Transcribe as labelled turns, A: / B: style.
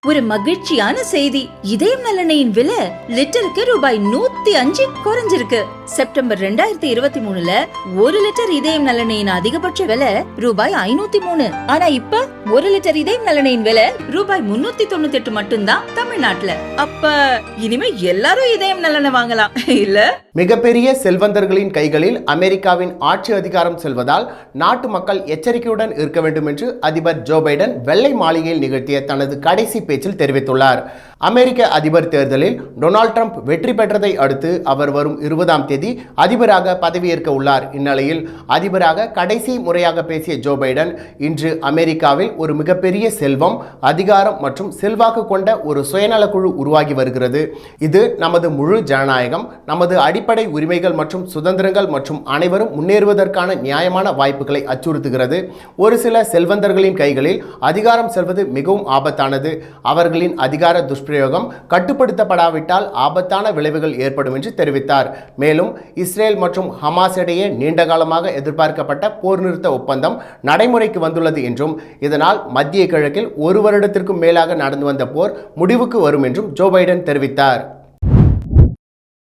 A: ஒரு மகிழ்ச்சியான செய்தி. இதயம் நல்லெண்ணெயின் விலை லிட்டருக்கு ரூபாய் 105 குறைஞ்சிருக்கு. செப்டம்பர் 2023ல 1 லிட்டர் இதயம் நல்லெண்ணெயின் அதிகபட்ச விலை ரூபாய் 503. ஆனா இப்ப 1 லிட்டர் இதயம் நல்லெண்ணெயின் விலை ரூபாய் 398 மட்டும்தான் தமிழ்நாட்டுல. அப்ப இனிமே எல்லாரும் இதயம் நல்லெண்ணெய் வாங்கலாம் இல்ல?
B: மிகப்பெரிய செல்வந்தர்களின் கைகளில் அமெரிக்காவின் ஆட்சி அதிகாரம் செல்வதால் நாட்டு மக்கள் எச்சரிக்கையுடன் இருக்க வேண்டும் என்று அதிபர் ஜோ பைடன் வெள்ளை மாளிகையில் நிகழ்த்திய தனது கடைசி பேச்சில் தெரிவித்துள்ளார். அமெரிக்க அதிபர் தேர்தலில் டொனால்ட் ட்ரம்ப் வெற்றி பெற்றதை அடுத்து அவர் வரும் 20ஆம் தேதி அதிபராக பதவியேற்க உள்ளார். இந்நிலையில் அதிபராக கடைசி முறையாக பேசிய ஜோ பைடன் இன்று அமெரிக்காவில் ஒரு மிகப்பெரிய செல்வம், அதிகாரம் மற்றும் செல்வாக்கு கொண்ட ஒரு சுயநலக்குழு உருவாகி வருகிறது. இது நமது முழு ஜனநாயகம், நமது அடிப்படை உரிமைகள் மற்றும் சுதந்திரங்கள் மற்றும் அனைவரும் முன்னேறுவதற்கான நியாயமான வாய்ப்புகளை அச்சுறுத்துகிறது. ஒரு சில செல்வந்தர்களின் கைகளில் அதிகாரம் செல்வது மிகவும் ஆபத்தானது. அவர்களின் அதிகார துஷ்பிரயோகம் கட்டுப்படுத்தப்படாவிட்டால் ஆபத்தான விளைவுகள் ஏற்படும் என்று தெரிவித்தார். மேலும் இஸ்ரேல் மற்றும் ஹமாஸ் இடையே நீண்டகாலமாக எதிர்பார்க்கப்பட்ட போர் நிறுத்த ஒப்பந்தம் நடைமுறைக்கு வந்துள்ளது என்றும் இதனால் மத்திய கிழக்கில் 1 வருடத்திற்கும் மேலாக நடந்து வந்த போர் முடிவுக்கு வரும் என்றும் ஜோ பைடன் தெரிவித்தார்.